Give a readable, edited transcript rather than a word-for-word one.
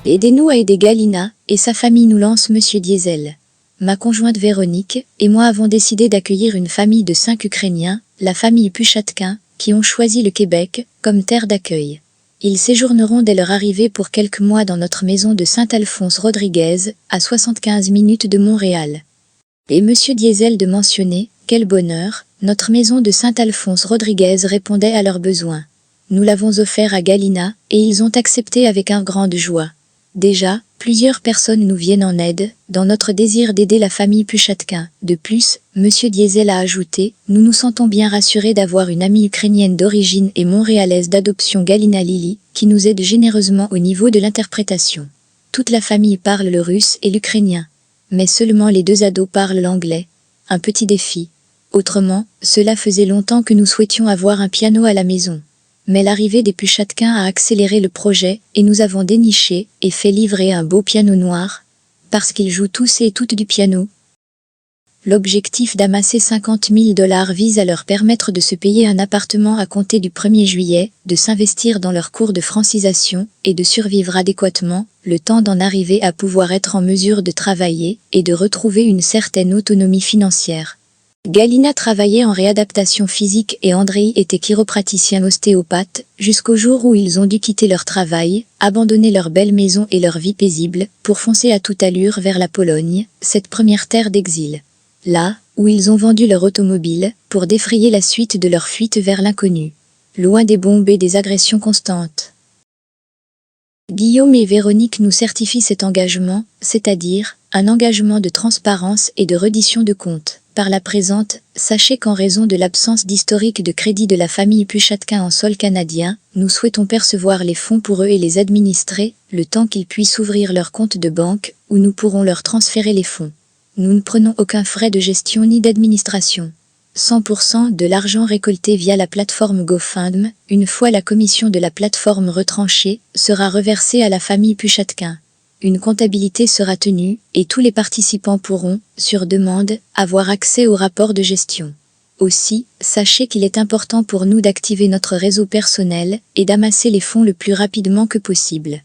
Aidez-nous à aider Galina et sa famille, nous lance Monsieur Diesel. Ma conjointe Véronique et moi avons décidé d'accueillir une famille de 5 Ukrainiens, la famille Puchatkin, qui ont choisi le Québec comme terre d'accueil. Ils séjourneront dès leur arrivée pour quelques mois dans notre maison de Saint-Alphonse-Rodriguez, à 75 minutes de Montréal. Et Monsieur Diesel de mentionner, quel bonheur, notre maison de Saint-Alphonse-Rodriguez répondait à leurs besoins. Nous l'avons offert à Galina, et ils ont accepté avec une grande joie. Déjà, plusieurs personnes nous viennent en aide, dans notre désir d'aider la famille Puchatkin. De plus, Monsieur Diesel a ajouté, nous nous sentons bien rassurés d'avoir une amie ukrainienne d'origine et montréalaise d'adoption, Galina Lily, qui nous aide généreusement au niveau de l'interprétation. Toute la famille parle le russe et l'ukrainien. Mais seulement les 2 ados parlent l'anglais. Un petit défi. Autrement, cela faisait longtemps que nous souhaitions avoir un piano à la maison. Mais l'arrivée des Puchatkin a accéléré le projet et nous avons déniché et fait livrer un beau piano noir, parce qu'ils jouent tous et toutes du piano. L'objectif d'amasser 50 000 $ vise à leur permettre de se payer un appartement à compter du 1er juillet, de s'investir dans leurs cours de francisation et de survivre adéquatement, le temps d'en arriver à pouvoir être en mesure de travailler et de retrouver une certaine autonomie financière. Galina travaillait en réadaptation physique et Andrei était chiropraticien ostéopathe, jusqu'au jour où ils ont dû quitter leur travail, abandonner leur belle maison et leur vie paisible, pour foncer à toute allure vers la Pologne, cette première terre d'exil. Là, où ils ont vendu leur automobile, pour défrayer la suite de leur fuite vers l'inconnu. Loin des bombes et des agressions constantes. Guillaume et Véronique nous certifient cet engagement, c'est-à-dire, un engagement de transparence et de reddition de comptes. Par la présente, sachez qu'en raison de l'absence d'historique de crédit de la famille Puchatkin en sol canadien, nous souhaitons percevoir les fonds pour eux et les administrer, le temps qu'ils puissent ouvrir leur compte de banque, où nous pourrons leur transférer les fonds. Nous ne prenons aucun frais de gestion ni d'administration. 100% de l'argent récolté via la plateforme GoFundMe, une fois la commission de la plateforme retranchée, sera reversé à la famille Puchatkin. Une comptabilité sera tenue, et tous les participants pourront, sur demande, avoir accès au rapport de gestion. Aussi, sachez qu'il est important pour nous d'activer notre réseau personnel et d'amasser les fonds le plus rapidement que possible.